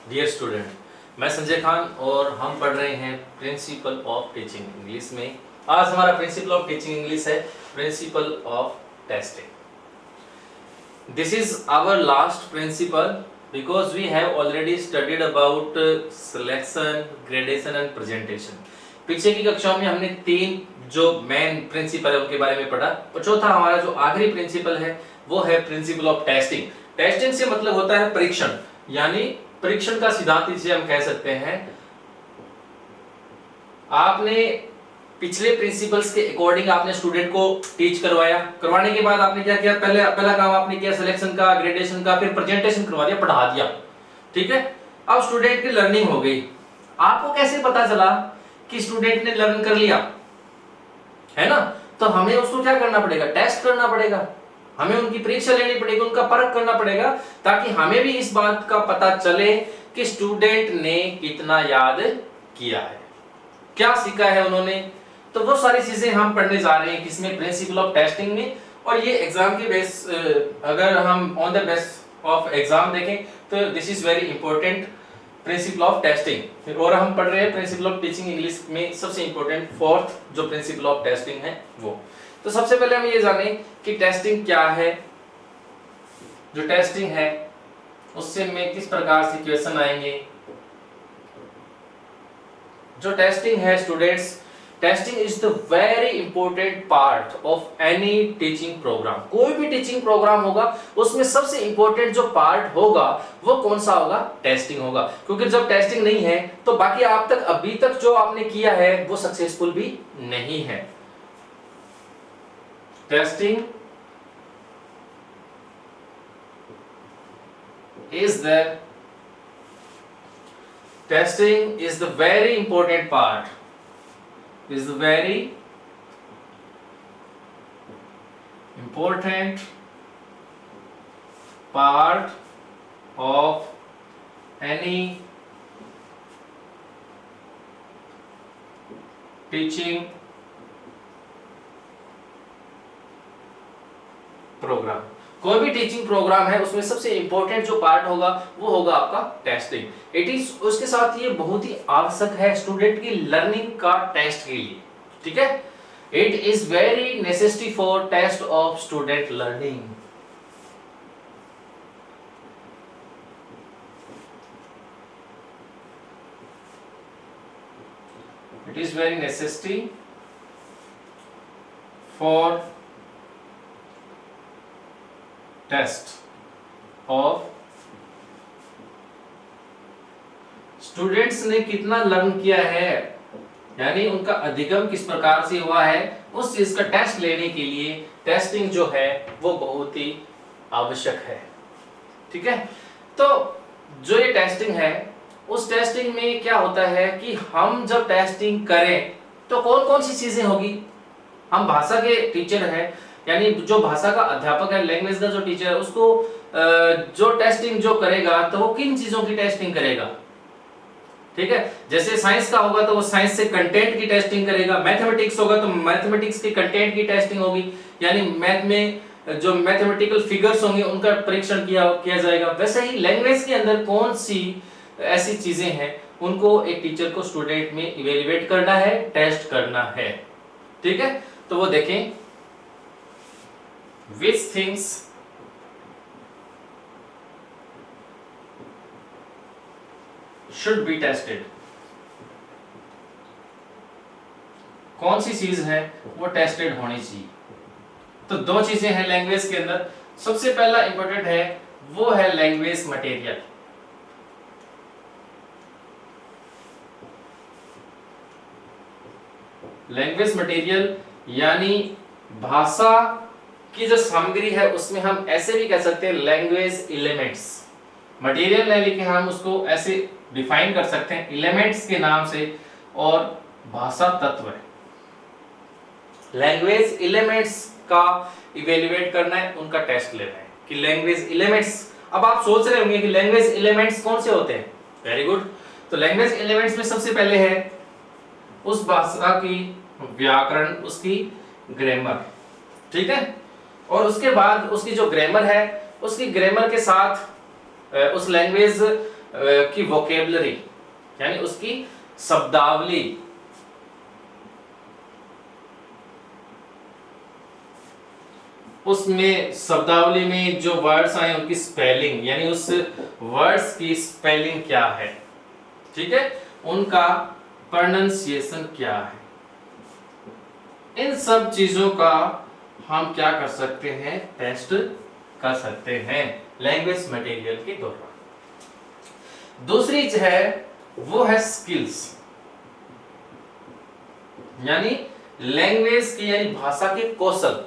Dear student, मैं संजय खान और हम पढ़ रहे हैं प्रिंसिपल ऑफ टीचिंग इंग्लिश में। आज हमारा प्रिंसिपल ऑफ टीचिंग इंग्लिश है principle of testing. This is our last principle because we have already studied about selection, gradation and presentation. पीछे की कक्षाओं में हमने 3 जो मेन प्रिंसिपल है उनके बारे में पढ़ा और चौथा हमारा जो आखिरी प्रिंसिपल है वो है प्रिंसिपल ऑफ टेस्टिंग। टेस्टिंग से मतलब होता है परीक्षण, यानी परीक्षण का सिद्धांत इसे हम कह सकते हैं। आपने पिछले प्रिंसिपल्स के अकॉर्डिंग आपने स्टूडेंट को टीच करवाया, करवाने के बाद आपने क्या किया, पहला काम आपने किया सिलेक्शन का, ग्रेडेशन का, फिर प्रेजेंटेशन करवा दिया, पढ़ा दिया। ठीक है, अब स्टूडेंट की लर्निंग हो गई। आपको कैसे पता चला कि स्टूडेंट ने लर्न कर लिया, है ना? तो हमें उसको क्या करना पड़ेगा, टेस्ट करना पड़ेगा, हमें उनकी परीक्षा लेनी पड़ेगी, उनका परख करना पड़ेगा, ताकि हमें भी इस बात का पता चले कि स्टूडेंट ने कितना याद किया है, क्या सीखा है उन्होंने। तो वो सारी चीजें हम पढ़ने जा रहे हैं किसमें, प्रिंसिपल ऑफ टेस्टिंग में। और ये एग्जाम के बेस, अगर हम on the base of exam देखें तो this is very important principle of testing. और हम पढ़ रहे हैं प्रिंसिपल ऑफ टीचिंग इंग्लिश में सबसे इंपॉर्टेंट 4th जो प्रिंसिपल ऑफ टेस्टिंग है वो। तो सबसे पहले हम ये जानें कि टेस्टिंग क्या है। जो टेस्टिंग है उससे में किस प्रकार से क्वेश्चन आएंगे। जो टेस्टिंग है students, testing is the very important part of any teaching programme. कोई भी टीचिंग प्रोग्राम होगा उसमें सबसे इंपॉर्टेंट जो पार्ट होगा वो कौन सा होगा, टेस्टिंग होगा। क्योंकि जब टेस्टिंग नहीं है तो बाकी आप तक अभी तक जो आपने किया है वो सक्सेसफुल भी नहीं है। Testing is the very important part. Is the very important part of any teaching programme. कोई भी टीचिंग प्रोग्राम है उसमें सबसे इंपॉर्टेंट जो पार्ट होगा वो होगा आपका टेस्टिंग। इट इज, उसके साथ ये बहुत ही आवश्यक है स्टूडेंट की लर्निंग का टेस्ट के लिए। ठीक है, it is very necessary for test of student learning. It is very necessary for test of students ने कितना लर्न किया है, यानी उनका अधिगम किस प्रकार से हुआ है, उस चीज का टेस्ट लेने के लिए टेस्टिंग जो है वो बहुत ही आवश्यक है। ठीक है, तो जो ये टेस्टिंग है उस टेस्टिंग में क्या होता है कि हम जब टेस्टिंग करें तो कौन कौन सी चीजें होगी। हम भाषा के टीचर हैं, यानी जो भाषा का अध्यापक है, लैंग्वेज का जो टीचर है, उसको जो टेस्टिंग जो करेगा तो वो किन चीजों की टेस्टिंग करेगा। ठीक है, जैसे साइंस का होगा तो वो साइंस से कंटेंट की टेस्टिंग करेगा, मैथमेटिक्स होगा तो मैथमेटिक्स के कंटेंट की टेस्टिंग होगी, यानी मैथ में जो मैथमेटिकल फिगर्स होंगे उनका परीक्षण किया जाएगा। वैसे ही लैंग्वेज के अंदर कौन सी ऐसी चीजें हैं उनको एक टीचर को स्टूडेंट में इवेल्युएट करना है, टेस्ट करना है। ठीक है, तो वो देखें which things should be tested। कौन सी चीज है वो टेस्टेड होनी चाहिए। तो 2 चीजें हैं लैंग्वेज के अंदर। सबसे पहला इंपॉर्टेंट है वो है लैंग्वेज मटेरियल। लैंग्वेज मटेरियल यानी भाषा की जो सामग्री है उसमें हम ऐसे भी कह सकते हैं लैंग्वेज एलिमेंट्स। मटेरियल नहीं लिखे हम उसको ऐसे डिफाइन कर सकते हैं एलिमेंट्स के नाम से, और भाषा तत्व है। लैंग्वेज एलिमेंट्स का इवेल्युएट करना है, उनका टेस्ट लेना है कि लैंग्वेज एलिमेंट्स। अब आप सोच रहे होंगे कि लैंग्वेज एलिमेंट्स कौन से होते हैं। वेरी गुड, तो लैंग्वेज एलिमेंट्स में सबसे पहले है उस भाषा की व्याकरण, उसकी ग्रामर। ठीक है, और उसके बाद उसकी जो ग्रामर है उसकी ग्रामर के साथ उस लैंग्वेज की वोकेबलरी यानी उसकी शब्दावली, उसमें शब्दावली में जो वर्ड्स आए उनकी स्पेलिंग यानी उस वर्ड्स की स्पेलिंग क्या है, ठीक है, उनका प्रोनाउंसिएशन क्या है, इन सब चीजों का हम क्या कर सकते हैं, टेस्ट कर सकते हैं लैंग्वेज मटेरियल के दौरान। दूसरी चीज है वो है स्किल्स, यानी लैंग्वेज की यानी भाषा के कौशल,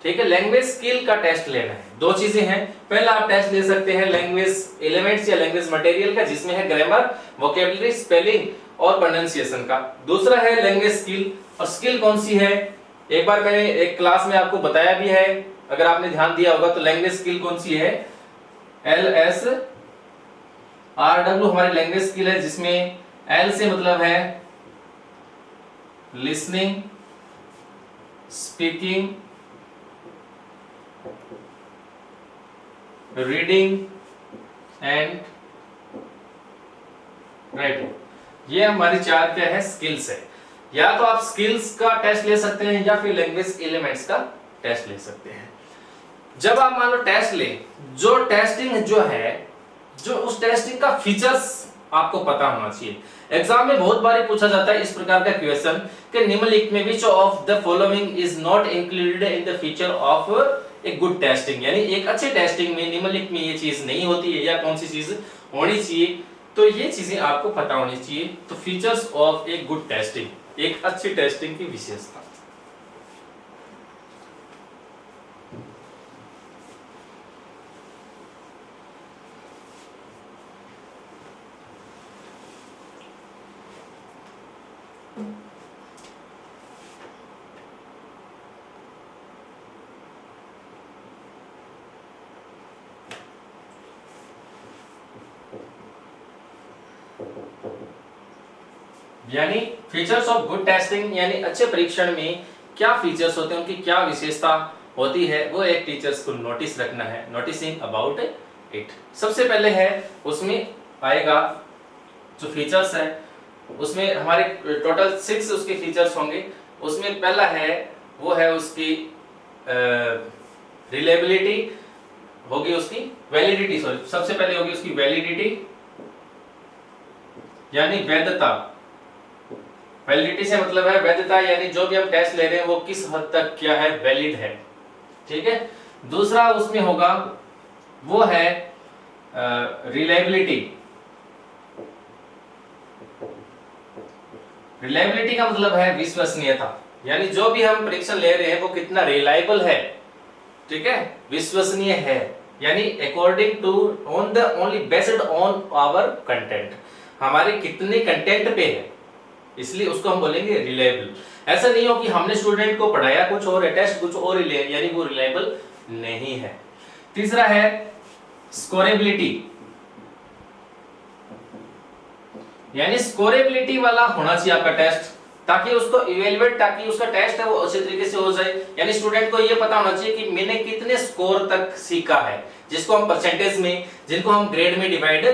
ठीक है, लैंग्वेज स्किल का टेस्ट लेना है। दो चीजें हैं, पहला आप टेस्ट ले सकते हैं लैंग्वेज एलिमेंट्स या लैंग्वेज मटेरियल का जिसमें है ग्रामर, वोकेबलरी, स्पेलिंग और प्रोनाउंसिएशन का। दूसरा है लैंग्वेज स्किल, और स्किल कौन सी है, एक बार मैंने एक क्लास में आपको बताया भी है, अगर आपने ध्यान दिया होगा तो लैंग्वेज स्किल कौन सी है, LSRW हमारी लैंग्वेज स्किल है, जिसमें L से मतलब है listening, speaking, reading and writing, ये हमारी चार क्या है, स्किल्स है। या तो आप स्किल्स का टेस्ट ले सकते हैं या फिर लैंग्वेज एलिमेंट्स का टेस्ट ले सकते हैं। जब आप मान लो टेस्ट ले, जो टेस्टिंग जो है, जो उस टेस्टिंग का फीचर्स आपको पता होना चाहिए। एग्जाम में बहुत बार पूछा जाता है इस प्रकार का क्वेश्चन कि निम्नलिखित में which of the following is not included in the feature of a good testing, यानी एक अच्छे टेस्टिंग में निम्नलिखित में ये चीज नहीं होती है या कौन सी चीज होनी चाहिए, तो ये चीजें आपको पता होनी चाहिए। तो features of a good testing, एक अच्छी टेस्टिंग की विशेषता। यानी फीचर्स ऑफ गुड टेस्टिंग यानी अच्छे परीक्षण में क्या फीचर्स होते हैं, उनकी क्या विशेषता होती है, वो एक टीचर्स को नोटिस रखना है, नोटिसिंग अबाउट इट। सबसे पहले है उसमें आएगा जो फीचर्स है, उसमें हमारे टोटल 6 उसके फीचर्स होंगे। उसमें पहला है वो है उसकी रिलायबिलिटी, होगी उसकी वैलिडिटी, सॉरी सबसे पहले होगी उसकी वैलिडिटी यानी वैधता। वैलिडिटी से मतलब है वैधता, यानी जो भी हम टेस्ट ले रहे हैं वो किस हद तक क्या है, वैलिड है, ठीक है। दूसरा उसमें होगा वो है रिलायबिलिटी। रिलायबिलिटी का मतलब है विश्वसनीयता, यानी जो भी हम परीक्षण ले रहे हैं वो कितना रिलायबल है, ठीक है, विश्वसनीय है, यानी according to on the only based on our content, हमारे कितने कंटेंट पे है, इसलिए उसको हम बोलेंगे रिलायबल। ऐसा नहीं हो कि हमने स्टूडेंट को पढ़ाया कुछ और है, टेस्ट कुछ और यानी वो रिलायबल नहीं है। तीसरा है स्कोरेबिलिटी, यानी स्कोरेबिलिटी वाला होना चाहिए आपका टेस्ट, ताकि उसको इवेलुएट, ताकि उसका टेस्ट है वो अच्छे तरीके से हो जाए, यानी स्टूडेंट को ये पता होना चाहिए कि मैंने कितने स्कोर तक सीखा है, जिसको हम परसेंटेज में, जिनको हम ग्रेड में डिवाइड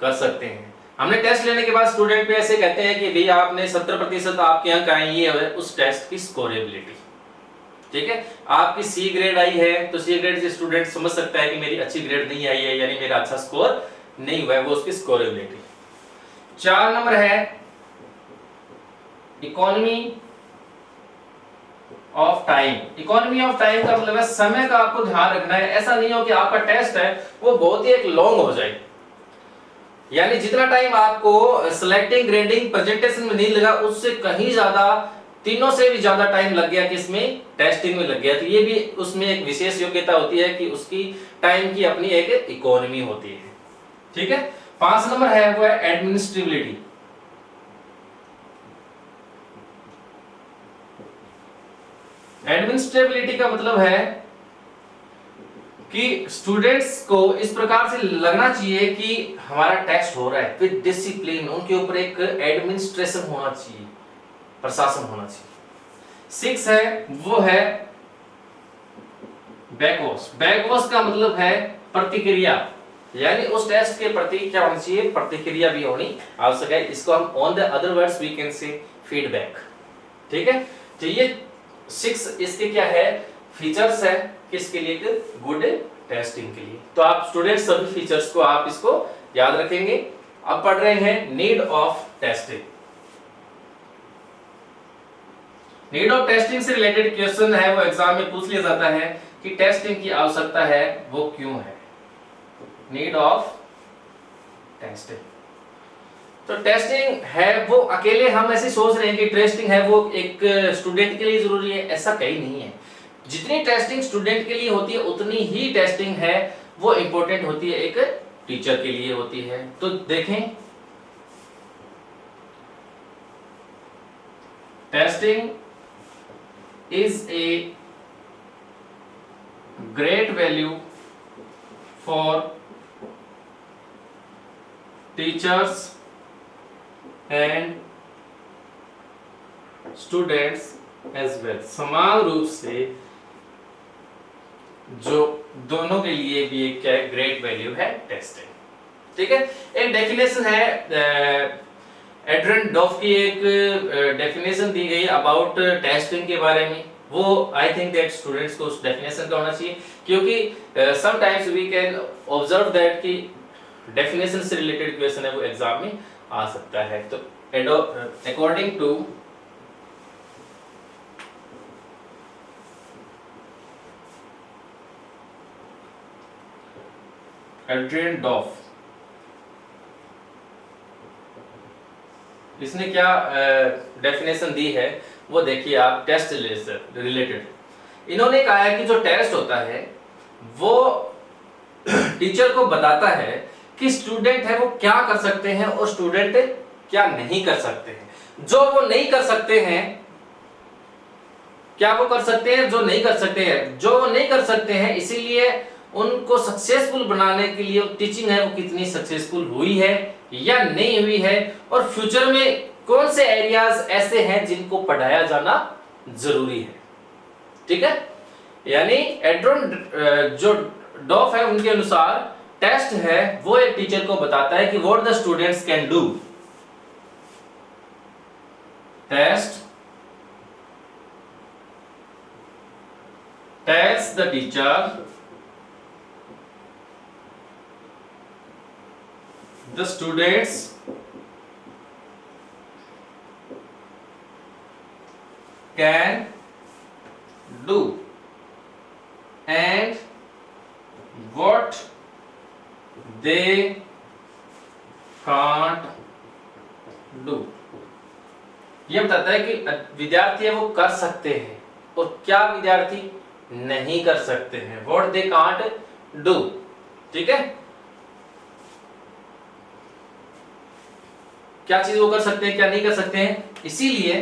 कर सकते हैं। हमने टेस्ट लेने के बाद स्टूडेंट पे ऐसे कहते हैं कि भैया आपने 70% आपके अंक आए, ये है उस टेस्ट की स्कोरेबिलिटी, ठीक है। आपकी सी ग्रेड आई है तो सी ग्रेड से स्टूडेंट समझ सकता है कि मेरी अच्छी ग्रेड नहीं आई है, यानी मेरा अच्छा स्कोर नहीं हुआ है, वो उसकी स्कोरेबिलिटी। 4 नंबर है economy of time. Economy of time का मतलब है समय का आपको ध्यान रखना है। ऐसा नहीं हो कि आपका टेस्ट है वो बहुत ही एक लॉन्ग हो जाए, यानी जितना टाइम आपको सिलेक्टिंग, ग्रेडिंग, प्रेजेंटेशन में नहीं लगा उससे कहीं ज्यादा, तीनों से भी ज्यादा टाइम लग गया किसमें, टेस्टिंग में लग गया, तो ये भी उसमें एक विशेष योग्यता होती है कि उसकी टाइम की अपनी एक इकोनॉमी होती है, ठीक है। 5 नंबर है वो है एडमिनिस्ट्रेबिलिटी। एडमिनिस्ट्रेबिलिटी का मतलब है कि स्टूडेंट्स को इस प्रकार से लगना चाहिए कि हमारा टेस्ट हो रहा है विद डिसिप्लिन, उनके ऊपर एक एडमिनिस्ट्रेशन होना चाहिए, प्रशासन होना चाहिए। 6 है वो है बैकवॉश। बैकवॉश का मतलब है प्रतिक्रिया, यानी उस टेस्ट के प्रति क्या होनी चाहिए, प्रतिक्रिया भी होनी आवश्यक है। इसको हम on the other words we can say feedback. ठीक है, तो ये 6 इसके क्या है, फीचर्स है किसके लिए, गुड टेस्टिंग के लिए। तो आप स्टूडेंट सभी फीचर्स को आप इसको याद रखेंगे। अब पढ़ रहे हैं need of testing. Need of testing से रिलेटेड क्वेश्चन है वो एग्जाम में पूछ लिया जाता है कि टेस्टिंग की आवश्यकता है वो क्यों है, नीड ऑफ टेस्टिंग। तो टेस्टिंग है वो अकेले हम ऐसे सोच रहे हैं कि टेस्टिंग है वो एक स्टूडेंट के लिए जरूरी है, ऐसा कहीं नहीं है। जितनी टेस्टिंग स्टूडेंट के लिए होती है उतनी ही टेस्टिंग है वो इंपॉर्टेंट होती है एक टीचर के लिए होती है। तो देखें, testing is a great value for teachers and students as well. समान रूप से जो दोनों के लिए भी एक क्या ग्रेट वैल्यू है टेस्टिंग। ठीक है, एक डेफिनेशन है एड्रियन डॉफ की, एक डेफिनेशन दी गई अबाउट टेस्टिंग के बारे में। वो आई थिंक दैट स्टूडेंट्स को उस डेफिनेशन का होना चाहिए, क्योंकि sometimes we can observe that कि डेफिनेशन से रिलेटेड क्वेश्चन है वो एग्जाम में आ सकता है। तो अकॉर्डिंग टू एड्रियन डॉफ, इसने क्या डेफिनेशन दी है वो देखिए आप, टेस्ट रिलेटेड। इन्होंने कहा है कि जो टेस्ट होता है वो टीचर को बताता है कि स्टूडेंट है वो क्या कर सकते हैं और स्टूडेंट क्या नहीं कर सकते हैं। जो वो नहीं कर सकते हैं, क्या वो कर सकते हैं, जो नहीं कर सकते हैं, जो वो नहीं कर सकते हैं, इसीलिए उनको सक्सेसफुल बनाने के लिए टीचिंग है वो कितनी सक्सेसफुल हुई है या नहीं हुई है, और फ्यूचर में कौन से एरियाज ऐसे हैं जिनको पढ़ाया जाना जरूरी है। ठीक है, यानी एड्रियन जो डॉफ है उनके अनुसार टेस्ट है वो एक टीचर को बताता है कि what the students can do. Test tells the teacher the students can do and what they can't do। ये बताता है कि विद्यार्थी है वो कर सकते हैं और क्या विद्यार्थी नहीं कर सकते हैं, व्हाट दे कांट डू। ठीक है, क्या चीज वो कर सकते हैं क्या नहीं कर सकते हैं। इसीलिए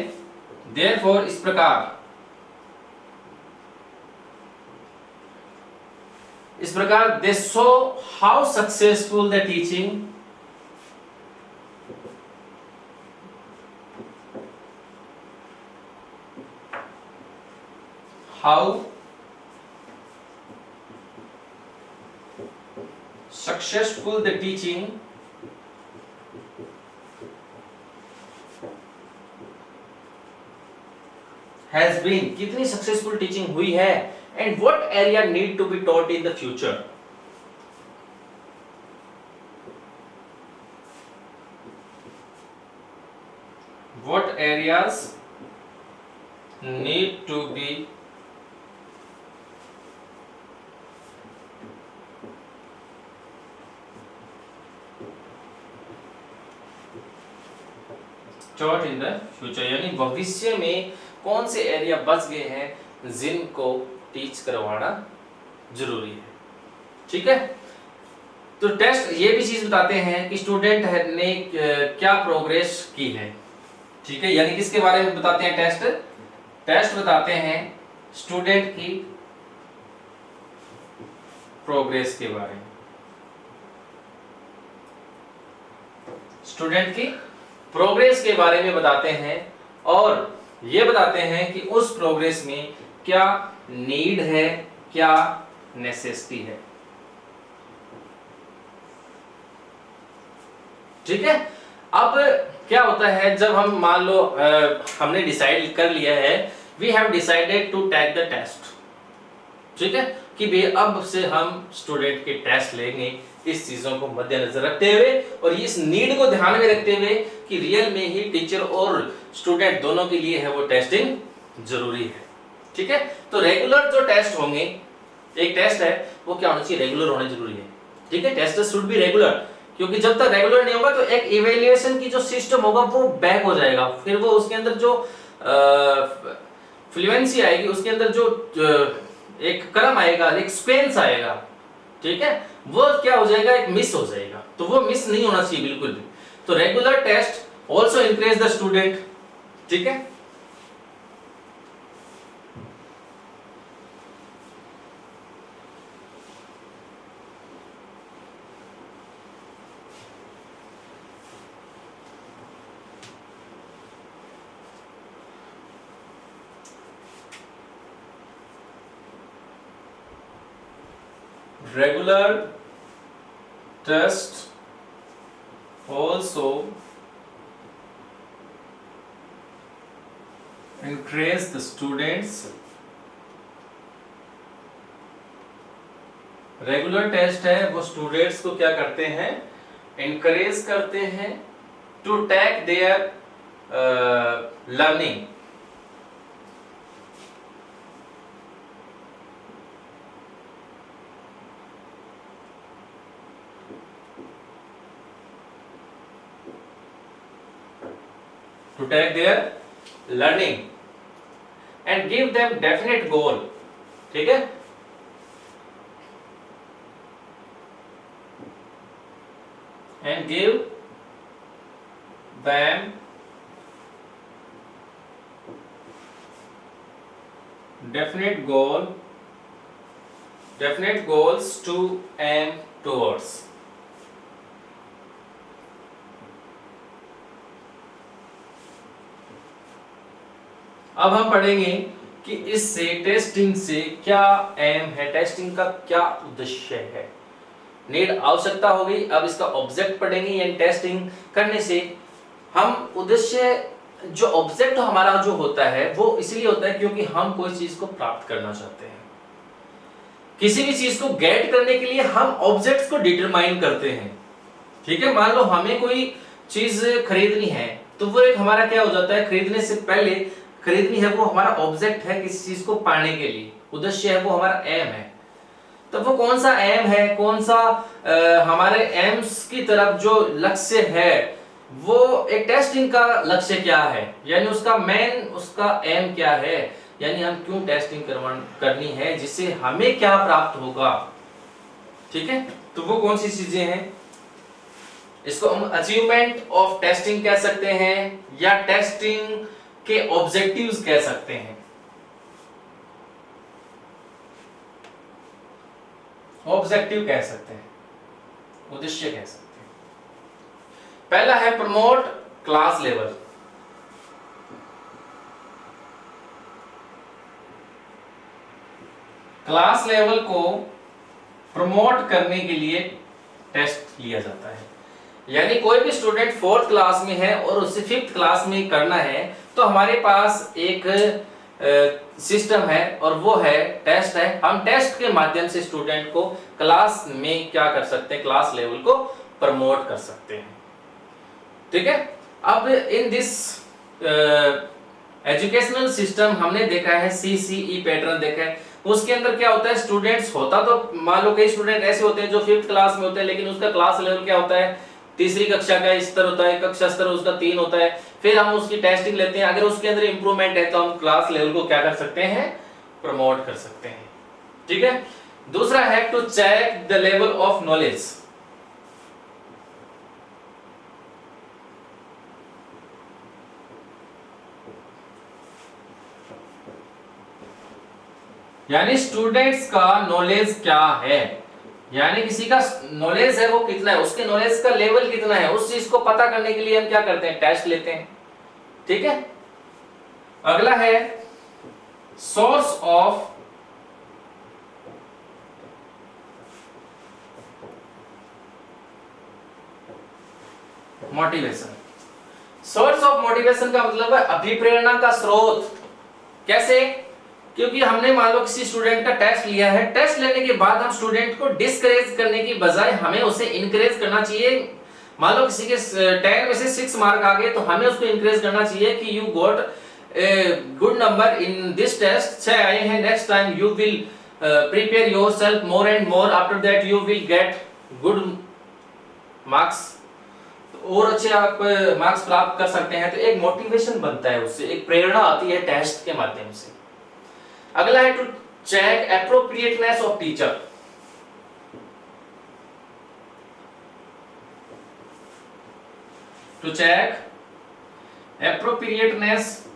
देयरफॉर इस प्रकार दे show how successful the teaching how successful the teaching has been, कितनी सक्सेसफुल टीचिंग हुई है, and what area need to be taught in the future। what areas need to be taught in the future, यानी भविष्य में कौन से area बच गए हैं जिनको टीच करवाना जरूरी है। ठीक है, तो टेस्ट ये भी चीज बताते हैं कि स्टूडेंट ने क्या प्रोग्रेस की है। ठीक है, यानी किसके बारे में बताते हैं टेस्ट बताते हैं स्टूडेंट की प्रोग्रेस के बारे में, स्टूडेंट की प्रोग्रेस के बारे में बताते हैं और ये बताते हैं कि उस प्रोग्रेस में क्या नीड है क्या नेसेसिटी है। ठीक है। अब क्या होता है, जब हम मान लो हमने डिसाइड कर लिया है, we have decided to take the test, ठीक है, कि भाई अब से हम स्टूडेंट के टेस्ट लेंगे, इस चीजों को मद्देनजर रखते हुए और इस नीड को ध्यान में रखते हुए कि रियल में ही टीचर और स्टूडेंट दोनों के लिए है वो टेस्टिंग जरूरी है, ठीक है। तो रेगुलर जो टेस्ट होंगे, एक टेस्ट है वो क्या होना चाहिए, रेगुलर होना जरूरी है, ठीक है। टेस्ट शुड बी रेगुलर, क्योंकि जब तक रेगुलर नहीं होगा तो एक इवैल्यूएशन की जो सिस्टम होगा वो बैक हो जाएगा, फिर वो उसके अंदर जो फ्लुएंसी आएगी, उसके अंदर जो एक क्रम आएगा, एक स्पेंस आएगा, ठीक है, वो क्या हो जाएगा, एक मिस हो जाएगा। तो वो मिस नहीं होना चाहिए बिल्कुल भी। तो regular test also encourage the student, ठीक है। Regular test also encourage the students. Regular test है वो स्टूडेंट्स को क्या करते हैं, encourage करते हैं to take their learning. To take their learning and give them definite goal, ठीक है। And give them definite goals to aim towards. अब हम पढ़ेंगे कि इससे टेस्टिंग से क्या एम है, टेस्टिंग का क्या उद्देश्य है, नीड आवश्यकता होगी। अब इसका ऑब्जेक्ट पढ़ेंगे, यानी टेस्टिंग करने से हम उद्देश्य, जो ऑब्जेक्ट हमारा जो होता है वो इसलिए होता है क्योंकि हम कोई चीज को प्राप्त करना चाहते हैं। किसी भी चीज को गेट करने के लिए हम ऑब्जेक्ट्स को डिटरमाइन करते हैं, ठीक है। मान लो हमें कोई चीज खरीदनी है, तो वो एक हमारा क्या हो जाता है, खरीदने से पहले खरीदनी है वो हमारा ऑब्जेक्ट है, किसी चीज को पाने के लिए उद्देश्य है, वो हमारा एम है। तो वो कौन सा एम है, कौन सा हमारे एम्स की तरफ जो लक्ष्य है, वो एक टेस्टिंग का लक्ष्य क्या है, यानी उसका मेन, उसका एम क्या है, यानी हम क्यों टेस्टिंग करनी है, जिससे हमें क्या प्राप्त होगा, ठीक है। तो वो कौन सी चीजें हैं, इसको हम अचीवमेंट ऑफ टेस्टिंग कह सकते हैं या टेस्टिंग के ऑब्जेक्टिव्स कह सकते हैं। ऑब्जेक्टिव कह सकते हैं, उद्देश्य कह सकते हैं। पहला है promote class level. Class level को प्रमोट करने के लिए टेस्ट लिया जाता है, यानी कोई भी स्टूडेंट 4th क्लास में है और उसे 5th क्लास में करना है, तो हमारे पास एक सिस्टम है और वो है टेस्ट है। हम टेस्ट के माध्यम से स्टूडेंट को क्लास में क्या कर सकते हैं, क्लास लेवल को प्रमोट कर सकते हैं, ठीक है। अब इन दिस एजुकेशनल सिस्टम हमने देखा है, CCE पैटर्न देखा है, उसके अंदर क्या होता है, स्टूडेंट्स होता तो मान लो कई स्टूडेंट ऐसे होते हैं जो 5th क्लास में होते हैं, लेकिन उसका क्लास लेवल क्या होता है, तीसरी कक्षा का स्तर होता है, कक्षा स्तर उसका 3 होता है। फिर हम उसकी टेस्टिंग लेते हैं, अगर उसके अंदर इंप्रूवमेंट है तो हम क्लास लेवल को क्या कर सकते हैं, प्रमोट कर सकते हैं, ठीक है। दूसरा है to check the level of knowledge. यानी स्टूडेंट्स का नॉलेज क्या है, यानी किसी का नॉलेज है वो कितना है, उसके नॉलेज का लेवल कितना है, उस चीज को पता करने के लिए हम क्या करते हैं, टेस्ट लेते हैं, ठीक है। अगला है source of motivation. Source of motivation का मतलब है अभिप्रेरणा का स्रोत। कैसे? क्योंकि हमने मान लो किसी स्टूडेंट का टेस्ट लिया है, टेस्ट लेने के बाद हम स्टूडेंट को डिस्करेज करने की बजाय हमें उसे इनकरेज करना चाहिए। मान लो किसी के 10 में से 6 मार्क आ गए तो हमें उसको इनकरेज करना चाहिए कि you got a good number in this test, 6 आए हैं, next time you will prepare yourself more and more, after that you will get good marks, और अच्छे आप मार्क्स प्राप्त कर सकते हैं। तो एक मोटिवेशन बनता है उससे, एक प्रेरणा आती है टेस्ट के माध्यम से। अगला है to check appropriateness of teacher. To check appropriateness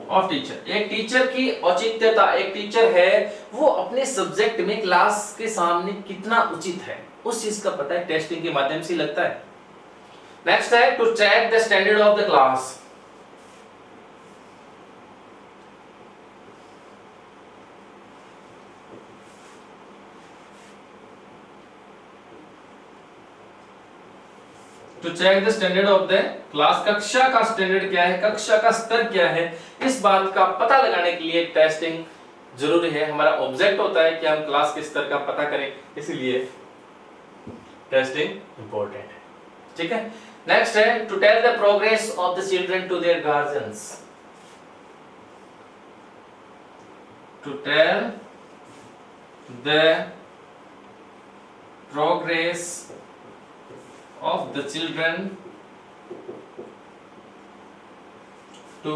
of teacher. एक टीचर की औचित्यता, एक टीचर है वो अपने सब्जेक्ट में क्लास के सामने कितना उचित है, उस चीज का पता है टेस्टिंग के माध्यम से लगता है। नेक्स्ट है to check the standard of the class. To check the standard of the class, कक्षा का स्टैंडर्ड क्या है, कक्षा का स्तर क्या है, इस बात का पता लगाने के लिए टेस्टिंग जरूरी है। हमारा ऑब्जेक्ट होता है कि हम क्लास के स्तर का पता करें, इसलिए टेस्टिंग इंपॉर्टेंट है। ठीक है। नेक्स्ट है to tell the progress of the children to their guardians. To tell the progress of the children to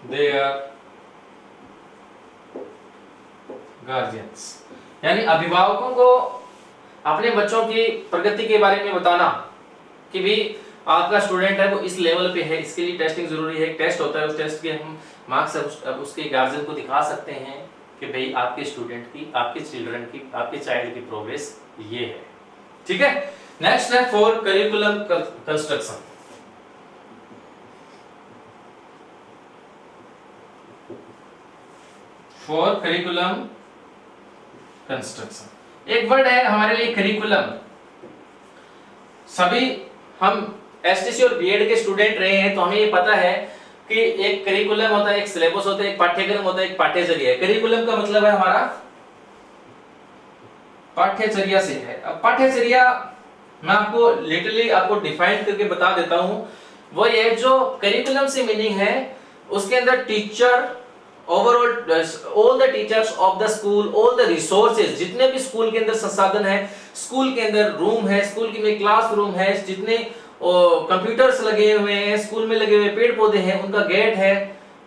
their guardians, यानी अभिभावकों को अपने बच्चों की प्रगति के बारे में बताना कि भी आपका स्टूडेंट है वो इस लेवल पे है, इसके लिए टेस्टिंग जरूरी है। एक टेस्ट होता है, उस टेस्ट के हम मार्क्स अब उसके गार्जियन को दिखा सकते हैं कि भाई आपके स्टूडेंट की, आपके चिल्ड्रन की, आपके चाइल्ड की प्रोग्रेस ये है। ठीक है। नेक्स्ट है for curriculum construction. For curriculum construction एक वर्ड है हमारे लिए करिकुलम। सभी हम एसटीसी और बीएड के स्टूडेंट रहे हैं तो हमें ये पता है कि एक करिकुलम होता है, एक सिलेबस होता है, एक पाठ्यक्रम होता है, एक पाठ्यचर्या है। करिकुलम का मतलब है हमारा पाठ्यचर्या से है। अब पाठ्यचर्या मैं आपको लिटरली आपको डिफाइन करके बता देता हूं। वो ये जो करिकुलम से मीनिंग है उसके अंदर teacher overall all the teachers of the school, all the resources, जितने भी स्कूल के अंदर संसाधन है, स्कूल के अंदर रूम है, स्कूल में क्लास रूम है, जितने कंप्यूटर्स लगे हुए हैं, स्कूल में लगे हुए पेड़ पौधे हैं, उनका गेट है,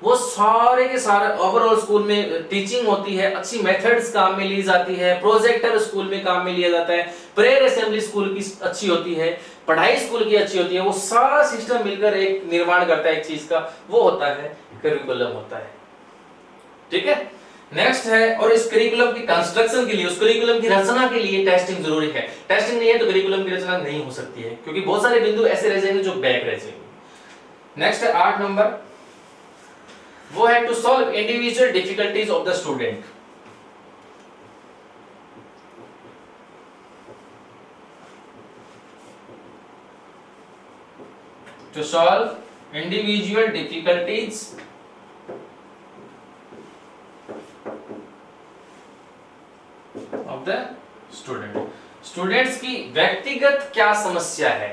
वो सारे के सारे ओवरऑल स्कूल में टीचिंग होती है, अच्छी मेथड्स काम में ली जाती है, प्रोजेक्टर स्कूल में काम में लिया जाता है, प्रेयर असेंबली स्कूल की अच्छी होती है, पढ़ाई स्कूल की अच्छी होती है, वो सारा सिस्टम मिलकर एक निर्माण करता है एक चीज का, वो होता है करिकुलम होता है। ठीक है। नेक्स्ट है, और इस करिकुलम की कंस्ट्रक्शन के लिए, उस करिकुलम की रचना के लिए टेस्टिंग जरूरी है। टेस्टिंग नहीं है तो करिकुलम की रचना नहीं हो सकती है, क्योंकि बहुत सारे बिंदु ऐसे रह जाएंगे जो बैक रह जाएंगे। नेक्स्ट है 8 नंबर, वो है to solve individual difficulties of the student. To solve individual difficulties of the student. Students की व्यक्तिगत क्या समस्या है,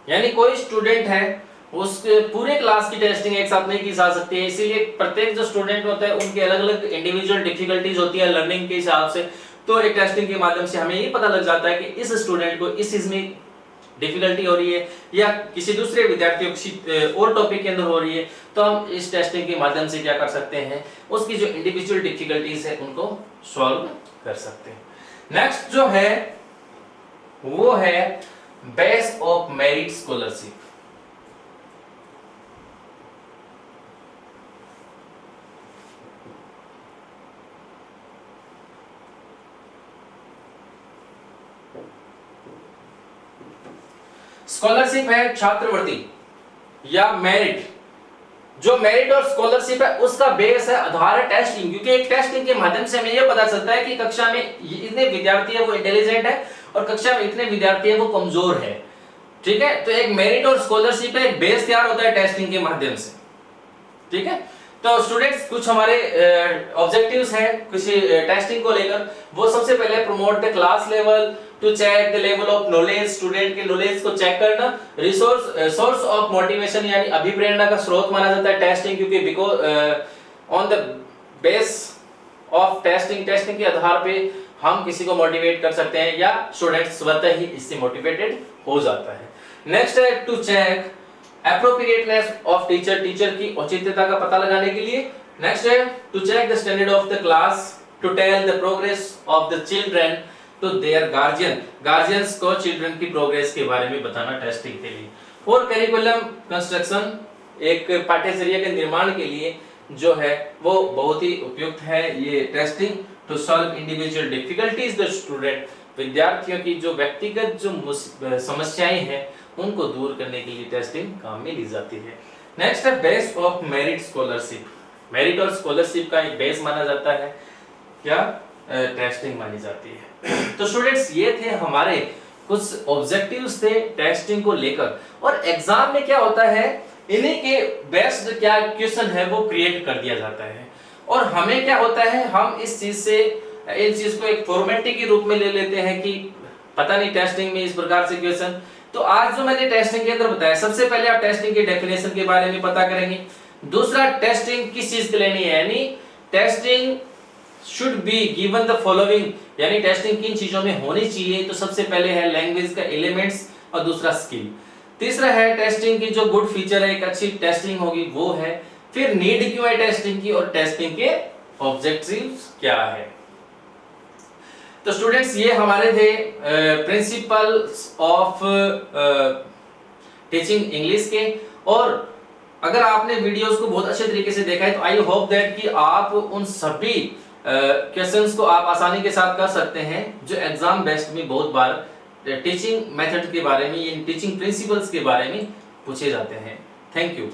यानी कोई स्टूडेंट है उसके पूरे क्लास की टेस्टिंग एक साथ नहीं की जा सकती है, इसीलिए प्रत्येक जो स्टूडेंट होता है उनके अलग अलग इंडिविजुअल डिफिकल्टीज होती है लर्निंग के हिसाब से। तो एक टेस्टिंग के माध्यम से हमें ये पता लग जाता है कि इस स्टूडेंट को इस चीज में डिफिकल्टी हो रही है या किसी दूसरे विद्यार्थियों किसी और टॉपिक के अंदर हो रही है, तो हम इस टेस्टिंग के माध्यम से क्या कर सकते हैं, उसकी जो इंडिविजुअल डिफिकल्टीज है उनको सॉल्व कर सकते हैं। नेक्स्ट जो है वो है base of merit scholarship. Scholarship है छात्रवृत्ति या मेरिट जो मेरिट और स्कॉलरशिप है उसका बेस है, आधार है टेस्टिंग, क्योंकि एक टेस्टिंग के माध्यम से हमें यह पता चलता है कि कक्षा में इतने विद्यार्थी है वो इंटेलिजेंट है और कक्षा में इतने विद्यार्थी है वो कमजोर है। ठीक है, तो एक मेरिट और स्कॉलरशिप है, एक बेस तैयार होता है टेस्टिंग के माध्यम से। ठीक है, तो स्टूडेंट्स कुछ हमारे ऑब्जेक्टिव्स हैं किसी टेस्टिंग को लेकर। वो सबसे पहले promote the class level to check the level of knowledge, student के नॉलेज को चेक करना। सोर्स ऑफ मोटिवेशन यानी अभिप्रेरणा का स्रोत माना जाता है टेस्टिंग, क्योंकि because on the base of testing के आधार पे हम किसी को मोटिवेट कर सकते हैं या स्टूडेंट स्वतः ही इससे मोटिवेटेड हो जाता है। नेक्स्ट है to check appropriateness of teacher की औचित्यता का पता लगाने के लिए। नेक्स्ट है to check the standard of the class, to tell the progress of the children to their guardians को चिल्ड्रन की प्रोग्रेस के बारे में बताना टेस्टिंग के लिए। फॉर करिकुलम कंस्ट्रक्शन, एक पाठ्यचर्या के निर्माण के लिए जो है वो बहुत ही उपयुक्त है ये testing. To solve individual difficulties the student, विद्यार्थियों की जो व्यक्तिगत जो समस्याएं हैं उनको दूर करने के लिए टेस्टिंग काम में ली जाती है। नेक्स्ट है base of merit scholarship, merit और स्कॉलरशिप का एक बेस माना जाता है क्या, टेस्टिंग मानी जाती है। तो स्टूडेंट्स ये थे हमारे कुछ ऑब्जेक्टिव्स थे टेस्टिंग को लेकर, और एग्जाम में क्या होता है इन्हीं के बेस्ड क्या क्वेश्चन है वो क्रिएट कर दिया जाता है, और हमें क्या होता है हम इस चीज से इस चीज को एक फॉर्मेलिटी के रूप में ले लेते हैं कि पता नहीं टेस्टिंग में इस प्रकार से क्वेश्चन। तो आज जो मैंने टेस्टिंग के अंदर बताया, सबसे पहले आप टेस्टिंग के डेफिनेशन के बारे में पता करेंगे। दूसरा, टेस्टिंग किस चीज के लिए नहीं है, यानी testing should be given the following, यानी टेस्टिंग किन चीजों में होनी चाहिए। तो सबसे पहले है लैंग्वेज का एलिमेंट्स और दूसरा स्किल। तीसरा है टेस्टिंग की जो गुड फीचर है, एक अच्छी टेस्टिंग होगी वो है। फिर नीड क्यों है टेस्टिंग की, और टेस्टिंग के ऑब्जेक्टिव्स क्या है। तो स्टूडेंट्स ये हमारे थे प्रिंसिपल्स ऑफ टीचिंग इंग्लिश के, और अगर आपने वीडियोस को बहुत अच्छे तरीके से देखा है तो आई होप दैट कि आप उन सभी क्वेश्चंस को आप आसानी के साथ कर सकते हैं जो एग्जाम बेस्ड में बहुत बार टीचिंग मेथड के बारे में, टीचिंग प्रिंसिपल्स के बारे में पूछे जाते हैं। Thank you.